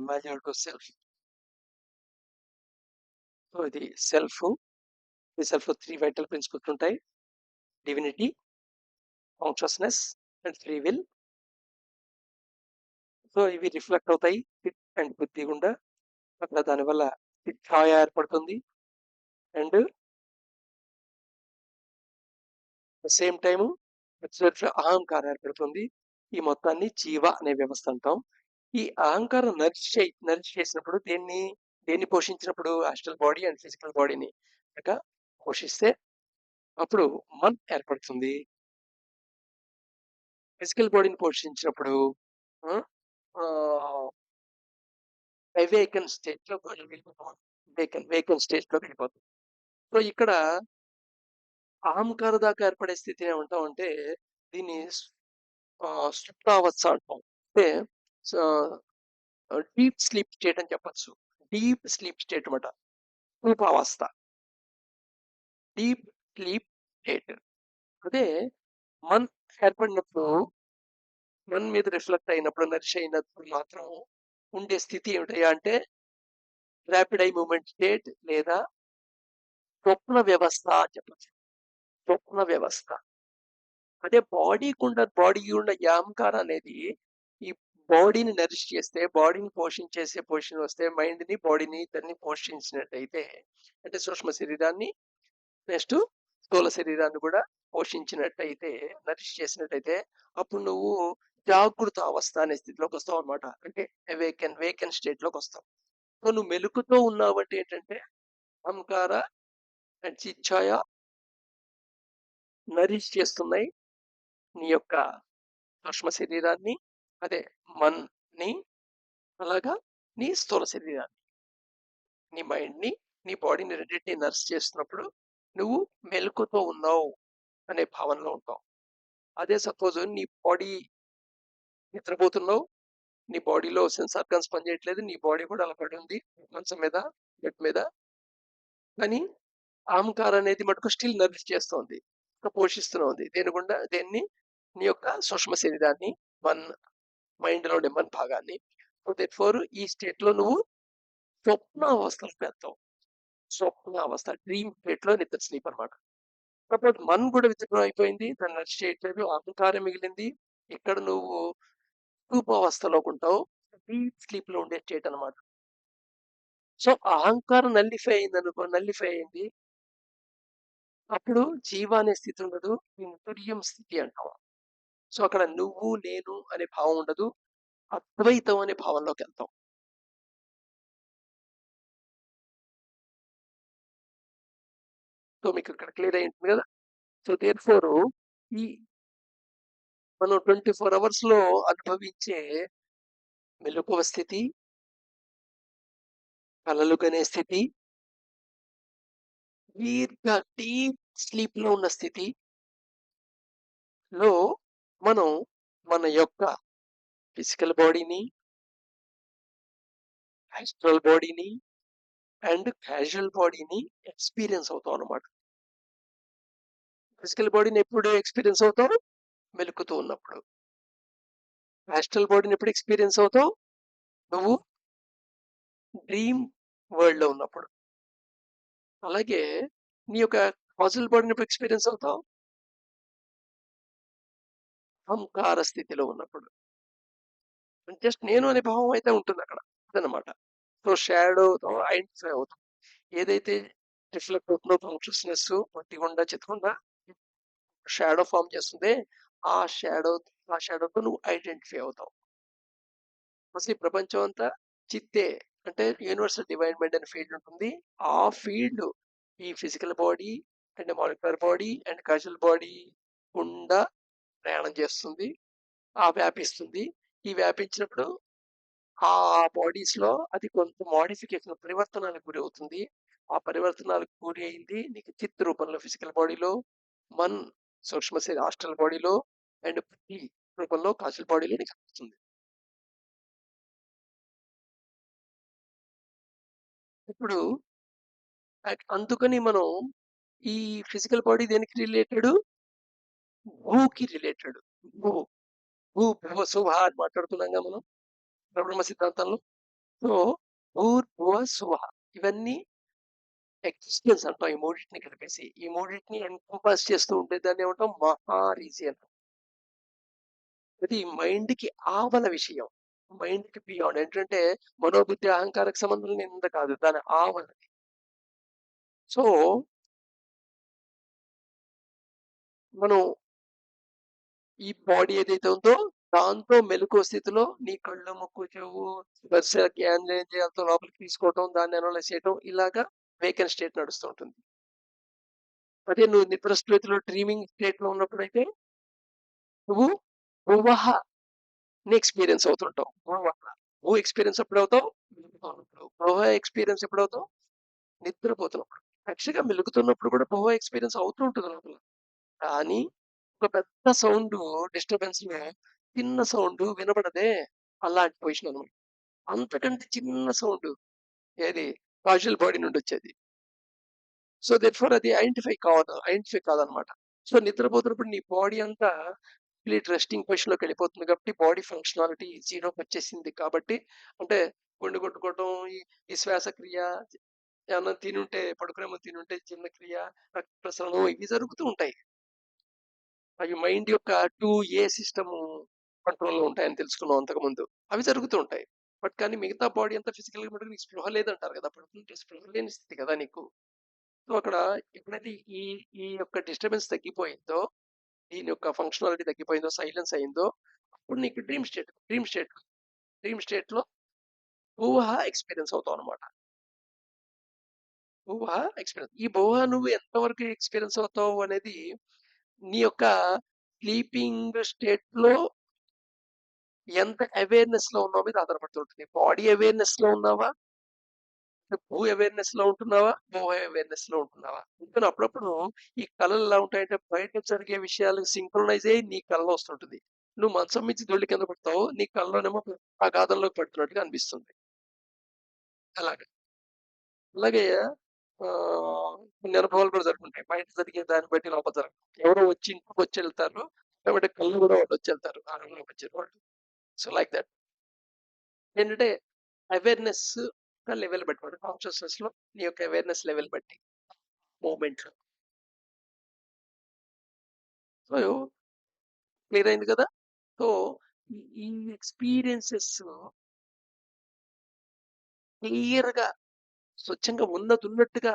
Imagine to self. So ఇది self, ఈ self లో 3 వైటల్ ప్రిన్సిపల్స్ ఉంటాయి. Divinity, consciousness and free will. So ఇవి రిఫ్లెక్ట్ అవుతాయి చిత్ అండ్ బుద్ధి గుండా. అక్కడ దానివల్ల ఛాయ ఏర్పడుతుంది. అండ్ సేమ్ టైము అహంకారం ఏర్పడుతుంది. ఈ మొత్తాన్ని జీవ అనే వ్యవస్థ అంటాం. ఈ అహంకారం నరిచి చేసినప్పుడు దేన్ని పోషించినప్పుడు ఆస్ట్రల్ బాడీ అండ్ ఫిజికల్ బాడీని పోషిస్తే అప్పుడు మన్ ఏర్పడుతుంది. ఫిజికల్ బాడీని పోషించినప్పుడు అవేకన్ స్టేట్ లో వెళ్ళిపోతాం. వేకన్ స్టేట్ లో వెళ్ళిపోతాం. సో ఇక్కడ అహంకార దాకా ఏర్పడే స్థితిని ఏమంటాం అంటే దీన్ని సుప్తావస్థ అంటాం. అంటే డీప్ స్లీప్ స్టేట్ అని చెప్పచ్చు. డీప్ స్లీప్ స్టేట్ అనమాట. రూపావస్థ, డీప్ స్లీప్ స్టేట్. అదే మన్ ఏర్పడినప్పుడు, మన్ మీద రిఫ్లెక్ట్ అయినప్పుడు, నరిష్ అయినప్పుడు మాత్రం ఉండే స్థితి ఏమిటయ్యా అంటే ర్యాపిడ్ ఐ మూమెంట్ స్టేట్ లేదా స్వప్న వ్యవస్థ అని చెప్పచ్చు. స్వప్న వ్యవస్థ. అదే బాడీ ఉన్న ఈ అహంకారం అనేది ఈ బాడీని నరిష్ చేస్తే, బాడీని పోషించేసే పొజిషన్ వస్తే, మైండ్ ని బాడీని ఇద్దరిని పోషించినట్టయితే, అంటే సూక్ష్మ శరీరాన్ని నెక్స్ట్ స్థూల శరీరాన్ని కూడా పోషించినట్టయితే, నరిష్ చేసినట్టయితే అప్పుడు నువ్వు జాగృత అవస్థ అనే స్థితిలోకి వస్తావు అనమాట. అంటే వేకెన్ స్టేట్ లోకి వస్తావు. సో నువ్వు మెలుకుతో ఉన్నావు అంటే ఏంటంటే అహంకార అండ్ చిచ్ఛాయ నరిష్ చేస్తున్నాయి నీ యొక్క సూక్ష్మ శరీరాన్ని, అదే మన్ ని, అలాగా నీ స్థూల శరీరాన్ని, నీ మైండ్ ని, నీ బాడీని రెండింటిని నర్స్ చేస్తున్నప్పుడు నువ్వు మెలకుతో ఉన్నావు అనే భావనలో ఉంటావు. అదే సపోజ్ నీ బాడీ నిద్రపోతున్నావు, నీ బాడీలో సెన్స్ ఆర్గన్స్ పనిచేయట్లేదు, నీ బాడీ కూడా అలా పడి ఉంది మంచం మీద, బెడ్ మీద, కానీ అహంకారం అనేది మటుకు స్టిల్ నర్స్ చేస్తోంది, పోషిస్తూనే దేన్ని నీ యొక్క సూక్ష్మ శరీరాన్ని, మన్, మైండ్ లో ఉండే మన్ భాగాన్ని. ఫోర్ ఈ స్టేట్ లో నువ్వు స్వప్న అవస్థలకు వెళ్తావు. స్వప్న అవస్థ, డ్రీమ్ స్టేట్ లో నిద్ర స్లీప్ అనమాట. కాకపోతే మన్ కూడా విచిత్రం అయిపోయింది, దాన్ని నడిచి చేయట్లేదు, అహంకారం మిగిలింది. ఇక్కడ నువ్వు అవస్థలోకి ఉంటావు, డీప్ స్లీప్ లో ఉండే స్టేట్ అనమాట. సో అహంకారం నల్లిఫై అయింది. అప్పుడు జీవ అనే స్థితి ఉండదు, తుర్యం స్థితి అంటాం. సో అక్కడ నువ్వు నేను అనే భావం ఉండదు, అద్వైతం అనే భావంలోకి వెళ్తాం. సో మీకు ఇక్కడ క్లియర్ అయి ఉంటుంది కదా. సో దేర్ ఫోర్ ఈ మనం 24 అవర్స్ లో అనుభవించే మెలకువ స్థితి, కలలు కనే స్థితి, దీర్ఘ డీప్ స్లీప్ లో ఉన్న స్థితిలో మనం మన యొక్క ఫిజికల్ బాడీని, ఆస్ట్రల్ బాడీని అండ్ క్యాజువల్ బాడీని ఎక్స్పీరియన్స్ అవుతాం అనమాట. ఫిజికల్ బాడీని ఎప్పుడు ఎక్స్పీరియన్స్ అవుతావు? మెలుకుతూ ఉన్నప్పుడు. ఆస్ట్రల్ బాడీని ఎప్పుడు ఎక్స్పీరియన్స్ అవుతావు? నువ్వు డ్రీమ్ వరల్డ్ లో ఉన్నప్పుడు. అలాగే నీ యొక్క కాజువల్ బాడీని ఎప్పుడు ఎక్స్పీరియన్స్ అవుతావు? అహంకార స్థితిలో ఉన్నప్పుడు. జస్ట్ నేను అనే భావం అయితే ఉంటుంది అక్కడ, అదనమాట. సో షాడోతో ఐడెంటిఫై అవుతాం. ఏదైతే రిఫ్లెక్ట్ అవుతుందో కాన్షియస్నెస్ మట్టి గుండా చిత్తకుండా షాడో ఫామ్ చేస్తుంది, ఆ షాడోతో నువ్వు ఐడెంటిఫై అవుతావు. అసలు ఈ ప్రపంచం అంతా చిత్తే, అంటే యూనివర్సల్ డివైన్ మైండ్ అనే ఫీల్డ్ ఉంటుంది. ఆ ఫీల్డ్ ఈ physical body and molecular body and casual body గుండా ప్రయాణం చేస్తుంది, వ్యాపిస్తుంది. ఈ వ్యాపించినప్పుడు ఆ బాడీస్ లో అది కొంత మోడిఫికేషన్, పరివర్తనాలకు గురి అవుతుంది. ఆ పరివర్తనాలకు గురి అయింది నీకు చిత్ రూపంలో ఫిజికల్ బాడీలో, మన్ సూక్ష్మ శరీర హాస్టల్ బాడీలో అండ్ బుద్ధి రూపంలో కాజువల్ బాడీలో నీకు వస్తుంది. ఇప్పుడు అందుకని మనం ఈ ఫిజికల్ బాడీ దేనికి రిలేటెడ్? భూకి రిలేటెడ్. భూ భూ భువ శుభ అని మాట్లాడుతున్నాం మనం బ్రహ్మ సిద్ధాంతంలో. సో, భూర్, భువ, స్వహ ఇవన్నీ ఎక్సిస్టెన్స్ అంటాం ఈ మూడిటిని కలిపేసి. ఈ మూడిటిని ఎంకంపాస్ చేస్తూ ఉంటే దాన్నేమంటాం మహారీజి అంటాం. అది మైండ్‌కి ఆవల విషయం. మైండ్‌కి బియాండ్ ఏంటంటే మనోబుద్ధి, అహంకారకు సంబంధం లేనిది కాదు. దాని ఆవల. సో, మనం ఈ బాడీ ఏదైతే ఉందో దాంతో మెలకువ స్థితిలో నీ కళ్ళు, ముక్కు, చెవు, స్పర్శ జ్ఞానేంద్రియాలతో లోపలికి తీసుకోవటం, దాన్ని అనలైజ్ చేయటం ఇలాగా వేకెంట్ స్టేట్ నడుస్తూ ఉంటుంది. అదే నువ్వు నిద్ర స్థితిలో డ్రీమింగ్ స్టేట్‌లో ఉన్నప్పుడైతే నువ్వు భువః ని ఎక్స్‌పీరియన్స్ అవుతుంటావు. భువః. భూ ఎక్స్‌పీరియన్స్ ఎప్పుడవుతావు? మెలుకువలో. భువ ఎక్స్‌పీరియన్స్ ఎప్పుడవుతావు? నిద్రపోతున్నప్పుడు. యాక్చువల్‌గా మెలుకుతున్నప్పుడు కూడా భువ ఎక్స్‌పీరియన్స్ అవుతూ ఉంటుంది లోపల. కానీ ఒక పెద్ద సౌండు డిస్టర్బెన్స్‌లో చిన్న సౌండు వినబడదే అలాంటి పొజిషన్ అన్నమాట. అంతకంటే చిన్న సౌండు ఏది కాజువల్ బాడీ నుండొచ్చేది. సో, దేర్‌ఫోర్ అది ఐడెంటిఫై కాదనమాట. సో, నిద్రపోతున్నప్పుడు నీ బాడీ అంతా కంప్లీట్ రెస్టింగ్ పొజిషన్‌లోకెళ్ళిపోతుంది కాబట్టి బాడీ ఫంక్షనాలిటీ జీరోకొచ్చేసింది కాబట్టి అంటే గుండె కొట్టుకోవటం, ఈ ఈ శ్వాసక్రియ, ఏమన్నా తినుంటే పడుకునే ముందు తినుంటే జీర్ణక్రియ, రక్త ప్రసరణం ఇవి జరుగుతూ ఉంటాయి. అవి మైండ్ యొక్క 2 సిస్టము కంట్రోల్‌లో ఉంటాయని తెలుసుకున్నాం అంతకుముందు. అవి జరుగుతూ ఉంటాయి. బట్ కానీ మిగతా బాడీ అంతా ఫిజికల్‌గా మటుకు నీకు స్పృహ లేదంటారు కదా! పడుకుంటే స్పృహ లేని స్థితి కదా నీకు. సో, అక్కడ ఎప్పుడైతే ఈ ఈ యొక్క డిస్టర్బెన్స్ తగ్గిపోయిందో, దీని యొక్క ఫంక్షనాలిటీ తగ్గిపోయిందో, సైలెన్స్ అయిందో, అప్పుడు నీకు డ్రీమ్ స్టేట్‌లో ఊహ ఎక్స్‌పీరియన్స్ అవుతావన్నమాట. ఊహ ఎక్స్‌పీరియన్స్. ఈ ఊహ నువ్వు ఎంతవరకు ఎక్స్‌పీరియన్స్ అవుతావు అనేది నీ యొక్క స్లీపింగ్ స్టేట్‌లో ఎంత అవేర్‌నెస్‌లో ఉన్నావు మీద ఆధారపడుతుంటుంది. బాడీ అవేర్‌నెస్‌లో ఉన్నావా? భూ అవేర్‌నెస్‌లో ఉంటున్నావా? భూ అవేర్‌నెస్‌లో ఉంటున్నావా? అందుకని అప్పుడప్పుడు ఈ కళలు ఎలా ఉంటాయంటే బయట జరిగే విషయాలు సింక్రొనైజ్ అయ్యి నీ కలలో వస్తుంటుంది. నువ్వు మంచం మించి దొర్లి కింద పడతావు. నీ కల్లోనేమో అగాధంలోకి పడుతున్నట్టుగా అనిపిస్తుంది. అలాగా. అలాగే కొన్ని అనుభవాలు కూడా జరుగుంటాయి. బయట జరిగే దాన్ని బట్టి లోపల జరగవు. ఎవరో వచ్చి ఇంటికొచ్చెళ్తారు. లేకపోతే కళ్ళు కూడా వాళ్ళొచ్చెళ్తారు. ఆ రూమ్‌లోకొచ్చిన వాళ్ళు. So, like that. ఏంటంటే అవేర్‌నెస్ యొక్క లెవెల్ బట్టి మాట కాన్షియస్‌నెస్‌లో నీ యొక్క అవేర్‌నెస్ లెవెల్ బట్టి మూవ్‌మెంట్‌లో. సో, క్లియర్ అయింది కదా! సో, ఈ ఎక్స్‌పీరియన్సెస్ క్లియర్‌గా స్వచ్ఛంగా ఉన్నదున్నట్టుగా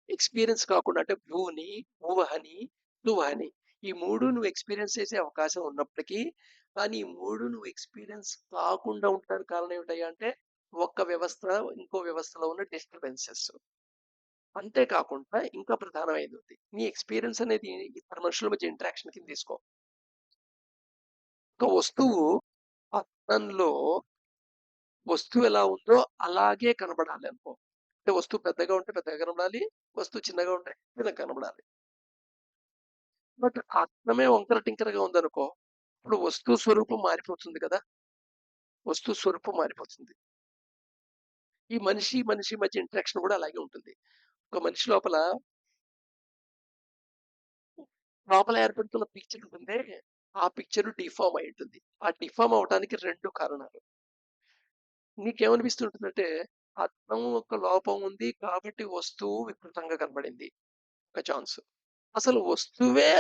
ఎక్స్‌పీరియన్స్ కాకుండా అంటే భువహని, తువహని ఈ 3 నువ్వు ఎక్స్‌పీరియన్స్ చేసే అవకాశం ఉన్నప్పటికీ, కానీ ఈ 3 నువ్వు ఎక్స్‌పీరియన్స్ కాకుండా ఉండడానికి కారణం ఏమిటయ్యా అంటే, ఒక్క వ్యవస్థ ఇంకో వ్యవస్థలో ఉన్న డిస్టర్బెన్సెస్. అంతే కాకుండా ఇంకా ప్రధానమైనది. నీ ఎక్స్‌పీరియన్స్ అనేది ఇద్దరు మనుషుల మధ్య ఇంటరాక్షన్ కింద తీసుకో. ఒక వస్తువు అద్దంలో వస్తువు ఎలా ఉందో అలాగే కనబడాలి అనుకో. అంటే వస్తువు పెద్దగా ఉంటే పెద్దగా కనబడాలి. వస్తువు చిన్నగా ఉంటే చిన్నగా కనబడాలి. బట్ అద్దమే వంకర టింకరగా ఉందనుకో, ఇప్పుడు వస్తువు స్వరూపం మారిపోతుంది కదా! వస్తువు స్వరూపం మారిపోతుంది. మనిషి మధ్య ఇంటరాక్షన్ కూడా అలాగే ఉంటుంది. ఒక మనిషి లోపల ఏర్పడుతున్న పిక్చర్ ఉంటుందే, ఆ పిక్చర్ డిఫార్మ్ అయి ఉంటుంది. ఆ డిఫార్మ్ అవ్వటానికి 2 కారణాలు. నీకేమనిపిస్తుంటుందంటే, అద్దం యొక్క లోపం ఉంది కాబట్టి వస్తువు వికృతంగా కనబడింది. ఒక ఛాన్స్. అసలు వస్తువే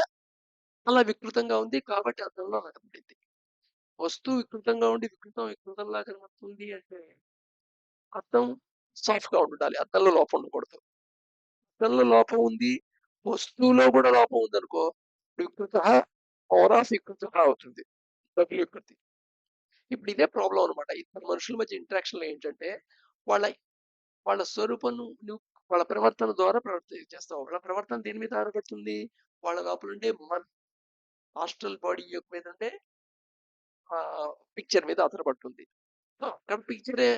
అలా వికృతంగా ఉంది కాబట్టి అద్దంలో అలా కనపడింది. వస్తువు వికృతంగా ఉండి వికృతంలా కనబడుతుంది అంటే, అద్దం సాఫ్ట్‌గా ఉండాలి. అద్దంలో లోపం ఉండకూడదు. అద్దంలో లోపం ఉంది, వస్తువులో కూడా లోపం ఉందనుకో, వికృతః వికృతః అవుతుంది. డబుల్ వికృతి. ఇప్పుడు ఇదే ప్రాబ్లమ్ అన్నమాట. ఇద్దరు మనుషుల మధ్య ఇంటరాక్షన్‌లో ఏంటంటే, వాళ్ళ వాళ్ళ స్వరూపం నువ్వు వాళ్ళ ప్రవర్తన ద్వారా చేస్తావు. వాళ్ళ ప్రవర్తన దేని మీద ఆధారపడుతుంది? వాళ్ళ లోపలుండే ఆస్ట్రల్ బాడీ యొక్క మీద ఉండే పిక్చర్ మీద ఆధారపడుతుంది. సో, అక్కడ పిక్చరే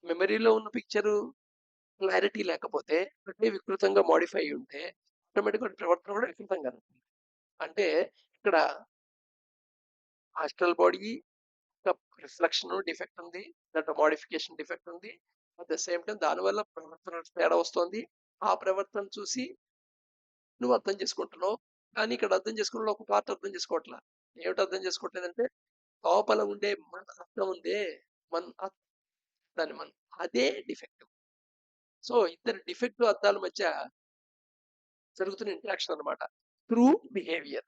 మెమరీలో ఉన్న పిక్చరు క్లారిటీ లేకపోతే, అంటే వికృతంగా మోడిఫై అయ్యి ఉంటే, ఆటోమేటిక్‌గా వాడి ప్రవర్తన కూడా వికృతంగా ఉంటుంది. అంటే ఇక్కడ ఆస్ట్రల్ బాడీ యొక్క రిఫ్లెక్షన్ డిఫెక్ట్ ఉంది. దాంట్లో మోడిఫికేషన్ డిఫెక్ట్ ఉంది. అట్ ద సేమ్ టైమ్ దానివల్ల ప్రవర్తన తేడా వస్తోంది. ఆ ప్రవర్తన చూసి నువ్వు అర్థం చేసుకుంటున్నావు. కానీ ఇక్కడ అర్థం చేసుకోవడంలో ఒక పార్ట్ అర్థం చేసుకోవట్లా. ఏమిటి అర్థం చేసుకోవట్లేదంటే, లోపల ఉండే మన ఆత్మ ఉందే, మన ఆత్మ దాన్ని మనం అదే డిఫెక్ట్. సో, ఇద్దరు డిఫెక్ట్ అద్దాల మధ్య జరుగుతున్న ఇంటరాక్షన్ అన్నమాట. Through behaviour.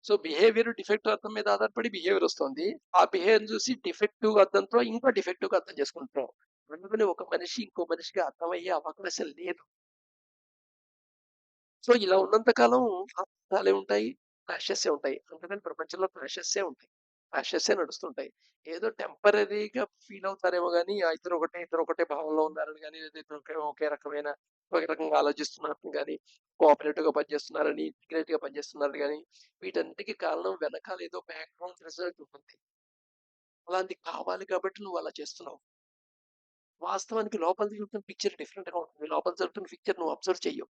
So, behaviour defective అద్దం మీద ఆధారపడి బిహేవియర్ వస్తుంది. ఆ బిహేవియర్‌ని చూసి డిఫెక్టివ్ అద్దంతో ఇంకా డిఫెక్టివ్‌గా అర్థం చేసుకుంటున్నాం. అందుకని ఒక మనిషి ఇంకో మనిషికి అర్థమయ్యే అవకాశం లేదు. సో, ఇలా ఉన్నంత కాలం అద్దాలే ఉంటాయి. క్లాషెసే ఉంటాయి. అందుకని ప్రపంచంలో క్లాషెసే ఉంటాయి. క్లాషెసే నడుస్తుంటాయి. ఏదో టెంపరరీగా ఫీల్ అవుతారేమో గాని, ఇద్దరు ఒకటే భావంలో ఉన్నారని గాని, లేదా ఇద్దరు ఒకే రకంగా ఆలోచిస్తున్నారని గాని, కోఆపరేటివ్‌గా పనిచేస్తున్నారని, ఇంటిగ్రేట్‌గా పనిచేస్తున్నారని గాని, వీటన్నిటికి కారణం వెనకాల ఏదో బ్యాక్‌గ్రౌండ్ రిజల్ట్ ఉంటుంది. అలాంటిది కావాలి కాబట్టి నువ్వు అలా చేస్తున్నావు. వాస్తవానికి లోపల జరుగుతున్న పిక్చర్ డిఫరెంట్‌గా ఉంటుంది. లోపల జరుగుతున్న పిక్చర్ నువ్వు అబ్జర్వ్ చెయ్యవు.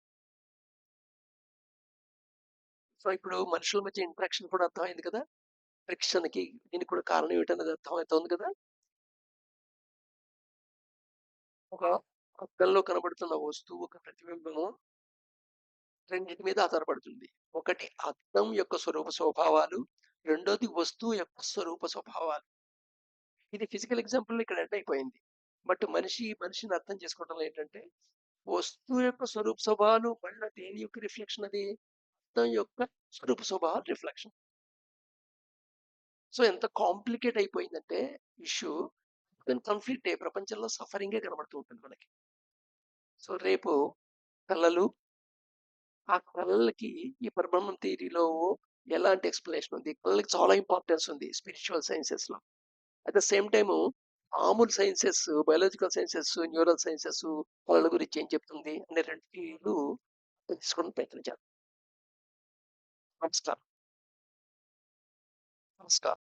సో, ఇప్పుడు మనుషుల మధ్య ఇంటరాక్షన్ కూడా అర్థమైంది కదా! ఫ్రిక్షన్‌కి దీనికి కూడా కారణం ఏమిటనేది అర్థమవుతోంది కదా! ఒక అద్దంలో కనబడుతున్న వస్తువు ఒక ప్రతిబింబము రెండిటి మీద ఆధారపడుతుంది. ఒకటి అద్దం యొక్క స్వరూప స్వభావాలు, రెండోది వస్తువు యొక్క స్వరూప స్వభావాలు. ఇది ఫిజికల్ ఎగ్జాంపుల్‌లో ఇక్కడ ఎండ్ అయిపోయింది. బట్ మనిషిని అర్థం చేసుకోవడంలో ఏంటంటే, వస్తువు యొక్క స్వరూప స్వభావాలు మళ్ళా దేని యొక్క రిఫ్లెక్షన్ అది? అద్దం యొక్క స్వరూప స్వభావాల రిఫ్లెక్షన్. సో, ఎంత కాంప్లికేట్ అయిపోయిందంటే ఇష్యూ దాని కాన్‌ఫ్లిక్టే ప్రపంచంలో సఫరింగే కనబడుతూ ఉంటుంది మనకి. సో, రేపు కళలు, ఆ కళలకి ఈ పరబ్రహ్మం థియరీలో ఎలాంటి ఎక్స్‌ప్లనేషన్ ఉంది? కళలకి చాలా ఇంపార్టెన్స్ ఉంది స్పిరిచ్యువల్ సైన్సెస్‌లో. అట్ ద సేమ్ టైము మామూలు sciences, biological sciences, neural sciences కళల గురించి ఏం చెప్తుంది అనే 2 థియరీలు తెలుసుకోవడానికి ప్రయత్నం చేద్దాం. నమస్కారం. నమస్కారం.